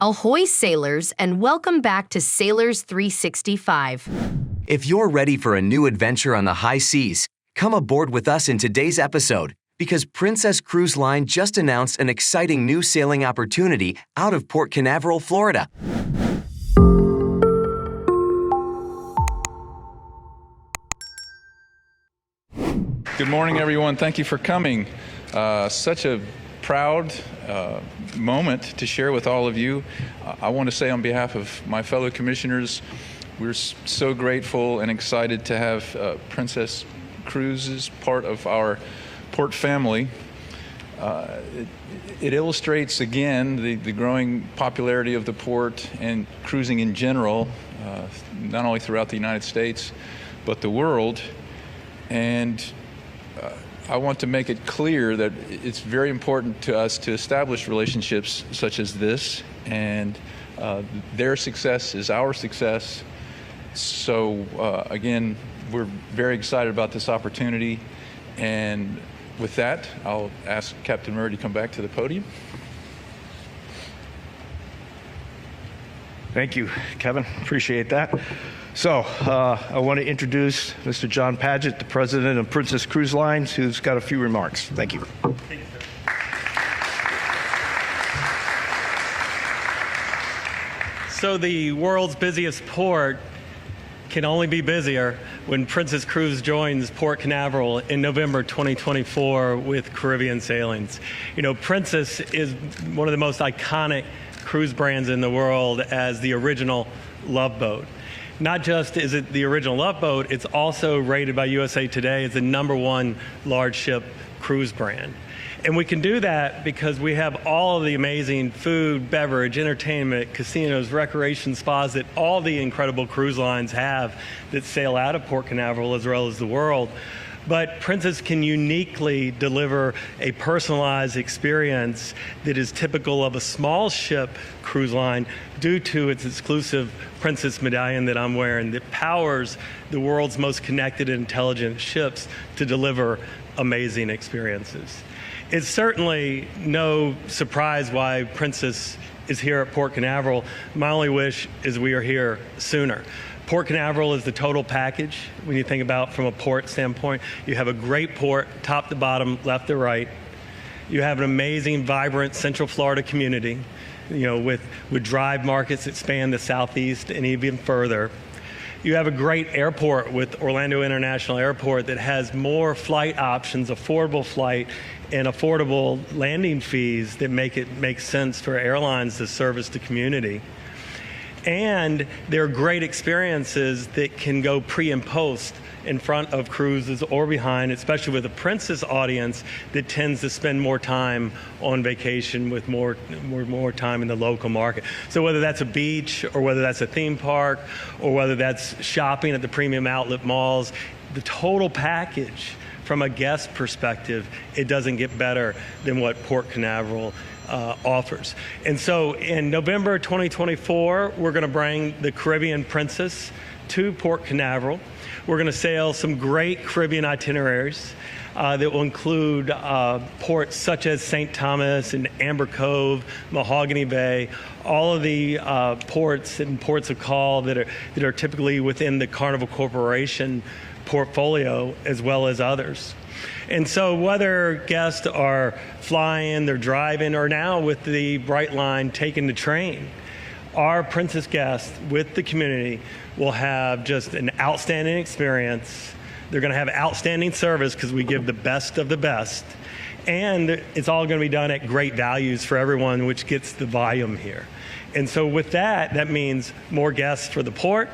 Ahoy, sailors, and welcome back to Sailors 365. If you're ready for a new adventure on the high seas, come aboard with us in today's episode because Princess Cruise Line just announced an exciting new sailing opportunity out of Port Canaveral, Florida. Good morning, everyone. Thank you for coming. Such a proud moment to share with all of you. I want to say on behalf of my fellow commissioners, we're so grateful and excited to have Princess Cruises part of our port family. It illustrates again the growing popularity of the port and cruising in general, not only throughout the United States, but the world. And I want to make it clear that it's very important to us to establish relationships such as this, and their success is our success. So again, we're very excited about this opportunity, and with that, I'll ask Captain Murray to come back to the podium. Thank you, Kevin. Appreciate that. So I want to introduce Mr. John Paget, the president of Princess Cruise Lines, who's got a few remarks. Thank you. Thank you, sir. So the world's busiest port can only be busier when Princess Cruise joins Port Canaveral in November 2024 with Caribbean sailings. You know, Princess is one of the most iconic cruise brands in the world as the original love boat. Not just is it the original love boat, it's also rated by USA Today as the #1 large ship cruise brand. And we can do that because we have all of the amazing food, beverage, entertainment, casinos, recreation spas that all the incredible cruise lines have that sail out of Port Canaveral as well as the world. But Princess can uniquely deliver a personalized experience that is typical of a small ship cruise line due to its exclusive Princess medallion that I'm wearing that powers the world's most connected and intelligent ships to deliver amazing experiences. It's certainly no surprise why Princess is here at Port Canaveral. My only wish is we are here sooner. Port Canaveral is the total package when you think about from a port standpoint. You have a great port, top to bottom, left to right. You have an amazing, vibrant Central Florida community, you know, with drive markets that span the southeast and even further. You have a great airport with Orlando International Airport that has more flight options, affordable flight, and affordable landing fees that make sense for airlines to service the community. And there are great experiences that can go pre and post in front of cruises or behind, especially with a Princess audience that tends to spend more time on vacation with more time in the local market. So whether that's a beach or whether that's a theme park or whether that's shopping at the premium outlet malls, the total package from a guest perspective, it doesn't get better than what Port Canaveral offers. And so in November 2024, we're going to bring the Caribbean Princess to Port Canaveral. We're going to sail some great Caribbean itineraries that will include ports such as St. Thomas and Amber Cove, Mahogany Bay, all of the ports and ports of call that are typically within the Carnival Corporation portfolio as well as others. And so whether guests are flying, they're driving, or now with the Brightline taking the train, our Princess guests with the community will have just an outstanding experience. They're going to have outstanding service because we give the best of the best. And it's all going to be done at great values for everyone, which gets the volume here. And so with that, that means more guests for the port.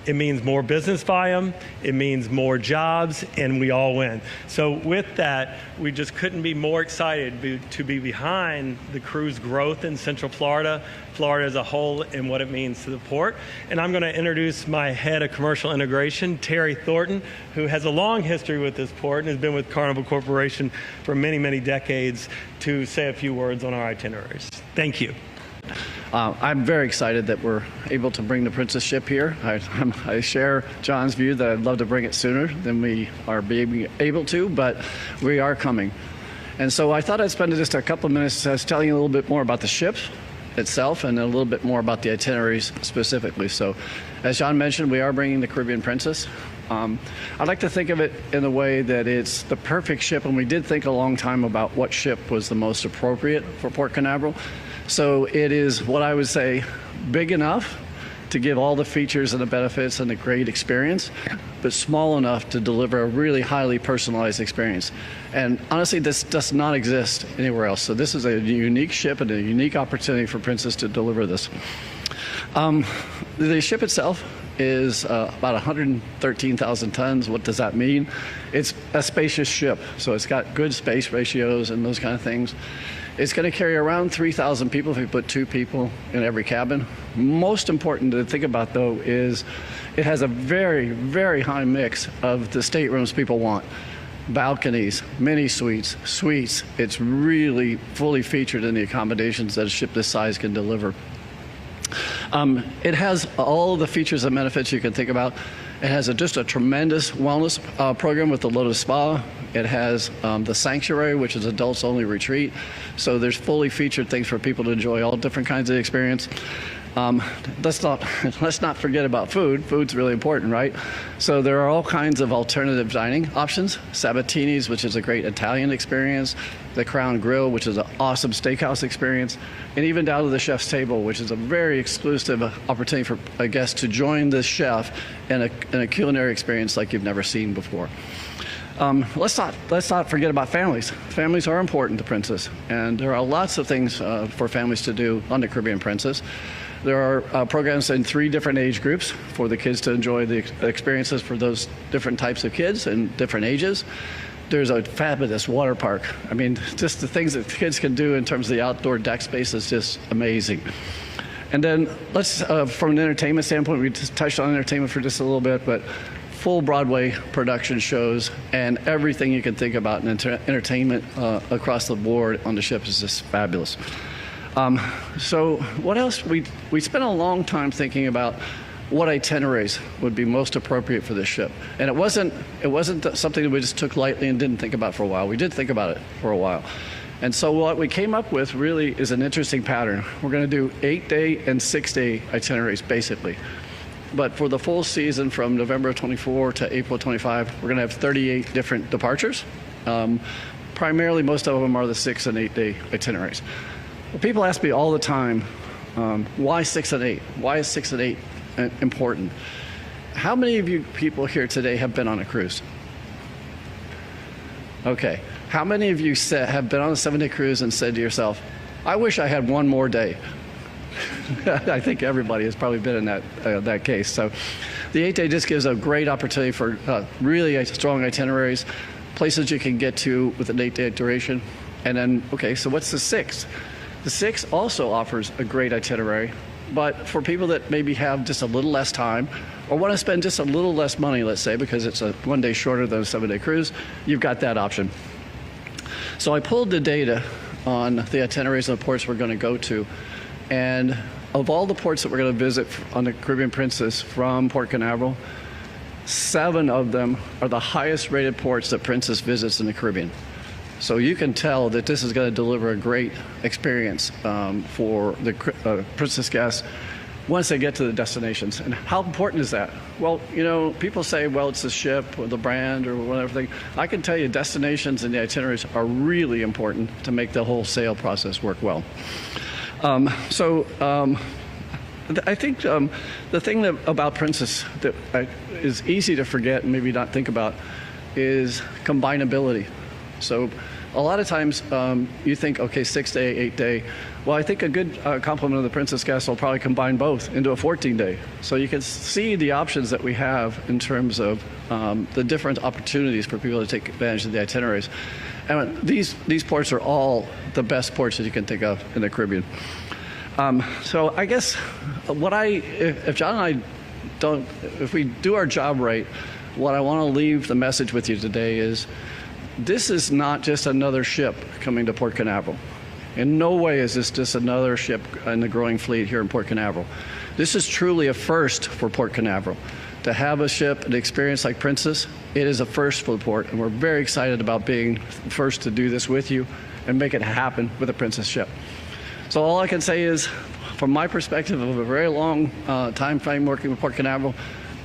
It means more business volume, it means more jobs, and we all win. So with that, we just couldn't be more excited to be behind the cruise growth in Central Florida, Florida as a whole, and what it means to the port. And I'm going to introduce my head of commercial integration, Terry Thornton, who has a long history with this port and has been with Carnival Corporation for many, many decades, to say a few words on our itineraries. Thank you. I'm very excited that we're able to bring the Princess ship here. I share John's view that I'd love to bring it sooner than we are being able to, but we are coming. And so I thought I'd spend just a couple of minutes telling you a little bit more about the ship itself and a little bit more about the itineraries specifically. So, as John mentioned, we are bringing the Caribbean Princess. I'd like to think of it in a way that it's the perfect ship, and we did think a long time about what ship was the most appropriate for Port Canaveral. So it is what I would say big enough to give all the features and the benefits and the great experience, but small enough to deliver a really highly personalized experience. And honestly, this does not exist anywhere else. So this is a unique ship and a unique opportunity for Princess to deliver this. The ship itself is about 113,000 tons. What does that mean? It's a spacious ship, so it's got good space ratios and those kind of things. It's going to carry around 3,000 people if you put 2 people in every cabin. Most important to think about, though, is it has a very, very high mix of the staterooms people want. Balconies, mini suites, suites. It's really fully featured in the accommodations that a ship this size can deliver. It has all of the features and benefits you can think about. It has just a tremendous wellness program with the Lotus Spa. It has the Sanctuary, which is adults only retreat. So there's fully featured things for people to enjoy all different kinds of experience. Let's not forget about food. Food's really important, right? So there are all kinds of alternative dining options. Sabatini's, which is a great Italian experience. The Crown Grill, which is an awesome steakhouse experience. And even down to the chef's table, which is a very exclusive opportunity for a guest to join this chef in a culinary experience like you've never seen before. Let's not forget about families. Families are important to Princess, and there are lots of things for families to do on the Caribbean Princess. There are programs in 3 different age groups for the kids to enjoy the experiences for those different types of kids and different ages. There's a fabulous water park. I mean, just the things that kids can do in terms of the outdoor deck space is just amazing. And then let's, from an entertainment standpoint, we just touched on entertainment for just a little bit, but full Broadway production shows and everything you can think about in entertainment across the board on the ship is just fabulous. So what else? We spent a long time thinking about what itineraries would be most appropriate for this ship. And it wasn't something that we just took lightly and didn't think about for a while. We did think about it for a while. And so what we came up with really is an interesting pattern. We're going to do 8-day and 6-day itineraries, basically. But for the full season from November 24 to April 25, we're going to have 38 different departures. Primarily, most of them are the 6 and 8-day itineraries. Well, people ask me all the time, why 6 and 8? Why is 6 and 8 important? How many of you people here today have been on a cruise? Okay. How many of you have been on a 7-day cruise and said to yourself, I wish I had one more day? I think everybody has probably been in that case. So the 8-day just gives a great opportunity for really strong itineraries, places you can get to with an 8-day duration. And then, okay, so what's the 6? The 6 also offers a great itinerary, but for people that maybe have just a little less time or want to spend just a little less money, let's say, because it's a 1 day shorter than a 7-day cruise, you've got that option. So I pulled the data on the itineraries and the ports we're going to go to. And of all the ports that we're going to visit on the Caribbean Princess from Port Canaveral, 7 of them are the highest rated ports that Princess visits in the Caribbean. So you can tell that this is going to deliver a great experience for the Princess guests once they get to the destinations. And how important is that? Well, you know, people say, well, it's the ship or the brand or whatever thing. I can tell you destinations and the itineraries are really important to make the whole sale process work well. I think the thing about Princess that is easy to forget and maybe not think about is combinability. So a lot of times you think, okay, 6-day, 8-day. Well, I think a good complement of the Princess guests will probably combine both into a 14-day. So you can see the options that we have in terms of the different opportunities for people to take advantage of the itineraries. And these ports are all the best ports that you can think of in the Caribbean. So I guess if John and I if we do our job right, what I want to leave the message with you today is this is not just another ship coming to Port Canaveral. In no way is this just another ship in the growing fleet here in Port Canaveral. This is truly a first for Port Canaveral. To have a ship, an experience like Princess, it is a first for the port, and we're very excited about being first to do this with you and make it happen with a Princess ship. So all I can say is, from my perspective of a very long time frame working with Port Canaveral,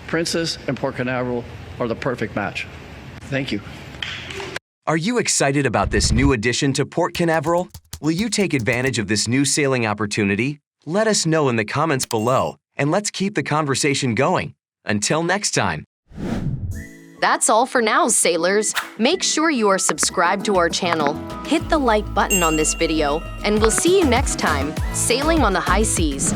Princess and Port Canaveral are the perfect match. Thank you. Are you excited about this new addition to Port Canaveral? Will you take advantage of this new sailing opportunity? Let us know in the comments below, and let's keep the conversation going. Until next time. That's all for now, sailors. Make sure you are subscribed to our channel, hit the like button on this video, and we'll see you next time, sailing on the high seas.